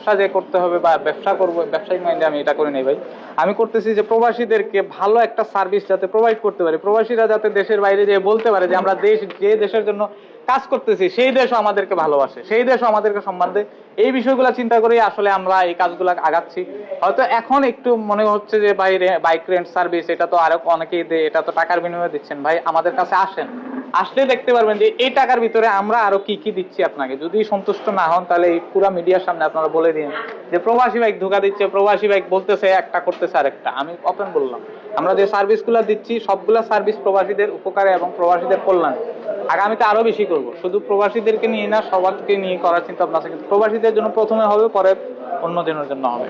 ব্যবসা যে করতে হবে বা ব্যবসা করবো, ব্যবসায়িক মাইন্ডে আমি এটা করে নেই ভাই। আমি করতেছি যে প্রবাসীদেরকে ভালো একটা সার্ভিস যাতে প্রোভাইড করতে পারি, প্রবাসীরা যাতে দেশের বাইরে যেয়ে বলতে পারে যে আমরা যে দেশের জন্য কাজ করতেছি সেই দেশও আমাদেরকে ভালোবাসে, সেই দেশও আমাদেরকে সম্মান দেয়। এই বিষয়গুলো চিন্তা করেই আসলে আমরা এই কাজগুলো আগাচ্ছি। হয়তো এখন একটু মনে হচ্ছে যে ভাই বাইক রেন্ট সার্ভিস এটা তো আরো অনেকেই দেয়, এটা তো টাকার বিনিময়ে দিচ্ছেন। ভাই আমাদের কাছে আসেন, আসলে দেখতে পারবেন যে এই টাকার ভিতরে আমরা আরো কি কি দিচ্ছি আপনাকে। যদি সন্তুষ্ট না হন তাহলে এই পুরো মিডিয়ার সামনে আপনারা বলে দিন যে প্রবাসী বাইক ধোকা দিচ্ছে, প্রবাসী বাইক বলতেছে একটা করতেছে আরেকটা। আমি ওপেন বললাম, আমরা যে সার্ভিসগুলো দিচ্ছি সবগুলা সার্ভিস প্রবাসীদের উপকারে এবং প্রবাসীদের কল্যাণে। আগামীতে আরো বেশি করব, শুধু প্রবাসীদেরকে নিয়ে না সবাইকে নিয়ে করার চিন্তা ভাবনা আছে, কিন্তু প্রবাসীদের জন্য প্রথমে হবে, পরে অন্য দিনের জন্য হবে।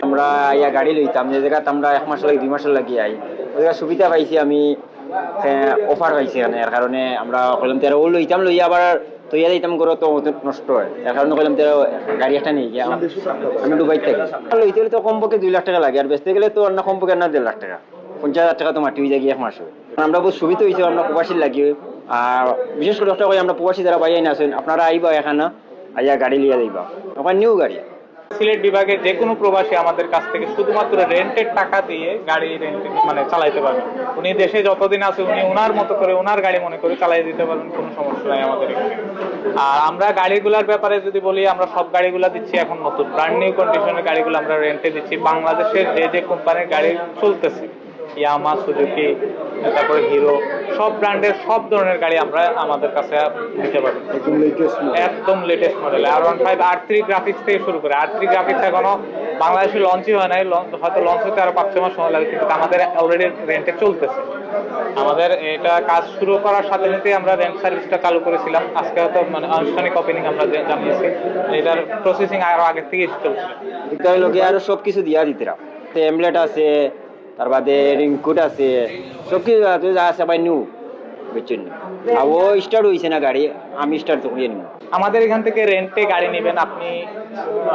আমরা ইয়া গাড়ি লইতাম যে জায়গাতে আমরা 1 মাস লাগে 2 মাস লাগি আই, ওই জায়গা সুবিধা পাইছি আমি, অফার পাইছি এখানে। এর কারণে আমরা কলম তেরো ও লইতাম, লইয়া আবার তৈয়া দিতাম করে তো নষ্ট হয়। এর কারণে কলম তেরো গাড়ি একটা নিয়ে গিয়ে আমি দুবাই থাকি। লইতে হলে তো কমপক্ষে 2 লাখ টাকা লাগে, আর বেচতে গেলে তো না কমপক্ষে না 1.5 লাখ টাকা, 50,000 টাকা তো মাটি হয়ে যায় 1 মাসে। আমরা বহুত সুবিধা হয়েছে আমরা প্রবাসী লাগি। আর বিশেষ করে একটা আমরা প্রবাসী যারা বাইরে না আসেন, আপনারা আইবা এখানে আইয়া গাড়ি লিয়া যাইবা, ওখানে নিউ গাড়ি। সিলেট বিভাগের যে কোনো প্রবাসী আমাদের কাছ থেকে শুধুমাত্র রেন্টের টাকা দিয়ে গাড়ি রেন্ট মানে চালাইতে পারবেন। উনি দেশে যতদিন আছে উনি ওনার মতো করে ওনার গাড়ি মনে করে চালাই দিতে পারবেন, কোনো সমস্যা নাই আমাদের এখানে। আর আমরা গাড়িগুলোর ব্যাপারে যদি বলি, আমরা সব গাড়িগুলো দিচ্ছি এখন নতুন ব্র্যান্ড নিউ কন্ডিশনের গাড়িগুলো আমরা রেন্টে দিচ্ছি। বাংলাদেশের যে কোম্পানির গাড়ি চলতেছে, ইয়ামা, সুজুকি, তারপরে হিরো, সব ব্র্যান্ডের সব ধরনের গাড়ি আমরা আমাদের কাছে দিতে পারবো, একদম latest model. R15 R3 graphics থেকে শুরু করে, R3 গ্রাফিক্স এখনো বাংলাদেশে লঞ্চই হয় নাই, হয়তো লঞ্চ হতে আরো 5-6 মাস সময় লাগে, কিন্তু আমাদের অলরেডি রেন্টে চলতেছে। আমাদের এটা কাজ শুরু করার সাথে সাথে আমরা রেন্ট সার্ভিসটা চালু করেছিলাম। আজকে হয়তো মানে আনুষ্ঠানিক ওপেনিং আমরা জানিয়েছি, এটার প্রসেসিং আরো আগে থেকে চলছিল। এটা লোকে আরো সবকিছু দিয়া দিতেরা, এমলেট আছে, তার বাদে রিংকুট আছে, সবকিছু আছে ভাই নিউ বুঝছেন। আর ও স্টার্ট হয়েছে না গাড়ি, আমি স্টার্ট তো করিয়ে নিব। আমাদের এখান থেকে রেন্টে গাড়ি নেবেন, আপনি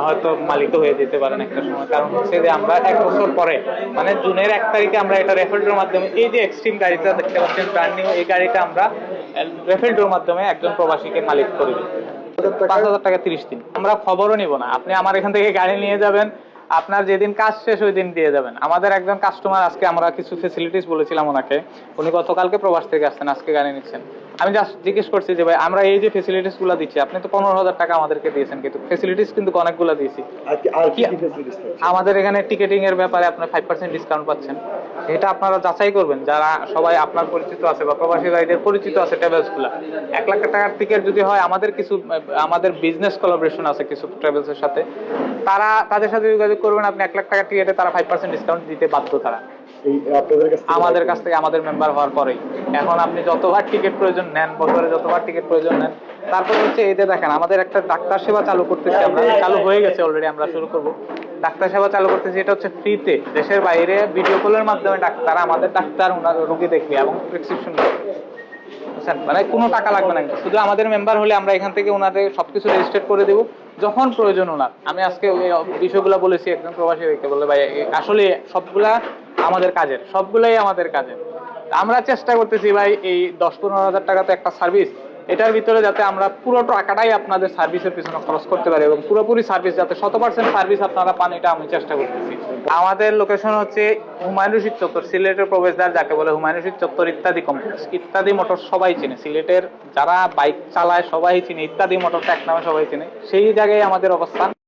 হয়তো মালিক হয়ে যেতে পারেন একটা সময়। কারণ হচ্ছে যে আমরা 1 বছর পরে মানে জুনের 1 তারিখে আমরা এটা রেফারেন্ডের মাধ্যমে, এই যে এক্সট্রিম গাড়িটা দেখতে পাচ্ছেন ব্র্যান্ড নিউ, এই গাড়িটা আমরা রেফারেন্ডের মাধ্যমে একজন প্রবাসীকে মালিক করে দিই। 5,000 টাকা 30 দিন। আমরা খবরও নিব না, আপনি আমার এখান থেকে গাড়ি নিয়ে যাবেন, আপনার যেদিন কাজ শেষ ওই দিন দিয়ে যাবেন। আমাদের একজন কাস্টমার, আজকে আমরা কিছু ফেসিলিটিস বলেছিলাম ওনাকে, উনি গতকালকে প্রবাস থেকে আসছেন, আজকে গাড়ি নিচ্ছেন। আমি জাস্ট জিজ্ঞেস করছি যে ভাই আমরা এই যে ফেসিলিটিস গুলো দিচ্ছি, আপনি তো 15,000 টাকা আমাদেরকে দিয়েছেন, কিন্তু ফেসিলিটিস কিন্তু অনেকগুলো দিয়েছি। আমাদের এখানে টিকেটিং এর ব্যাপারে আপনার 5% ডিসকাউন্ট পাচ্ছেন। এটা আপনারা যাচাই করবেন, যারা সবাই আপনার পরিচিত আছে বা প্রবাসী ভাইদের পরিচিত আছে ট্রাভেলস গুলা। 1 লাখ টাকার টিকিট যদি হয়, আমাদের বিজনেস কোলাবোরেশন আছে কিছু ট্রাভেলস এর সাথে, তাদের সাথে যোগাযোগ করবেন আপনি। 1 লাখ টাকার টিকিটে তারা 5% ডিসকাউন্ট দিতে বাধ্য তারা আমাদের কাছ থেকে, আমাদের মেম্বার হওয়ার পরেই। এখন আপনি যতবার টিকিট প্রয়োজন নেন, বছরে যতবার টিকিট প্রয়োজন নেন। তারপর হচ্ছে এই যে দেখেন, আমাদের একটা ডাক্তার সেবা চালু করতেছি আমরা, চালু হয়ে গেছে অলরেডি, আমরা শুরু করব ডাক্তার সেবা চালু করতেছি। এটা হচ্ছে ফ্রিতে, দেশের বাইরে ভিডিও কলের মাধ্যমে আমাদের ডাক্তার ওনার রোগী দেখবে এবং প্রেসক্রিপশন দেবে, মানে কোনো টাকা লাগবে না। শুধু আমাদের মেম্বার হলে আমরা এখান থেকে ওনাদের সবকিছু রেজিস্টার করে দেবো যখন প্রয়োজন ওনার। আমি আজকে ওই বিষয়গুলো বলেছি একজন প্রবাসী ভাইকে, বলে ভাই আসলে সবগুলাই আমাদের কাজের। আমরা চেষ্টা করতেছি ভাই এই 10-15 হাজার টাকা তো একটা সার্ভিস, এটার ভিতরে যাতে আমরা পুরো টাকাটাই আপনাদের সার্ভিসের পিছনে খরচ করতে পারি এবং পুরোপুরি সার্ভিস যাতে 100% সার্ভিস আপনারা পান, এটা আমি চেষ্টা করতেছি। আমাদের লোকেশন হচ্ছে হুমায়ুন রশিদ চত্বর, সিলেটের প্রবেশদ্বার যাকে বলে হুমায়ুন রশিদ চত্বর। ইত্যাদি কমপ্লেক্স, ইত্যাদি মোটর সবাই চিনে, সিলেটের যারা বাইক চালায় সবাই চিনে, ইত্যাদি মোটর এক নামে সবাই চিনে, সেই জায়গায় আমাদের অবস্থান।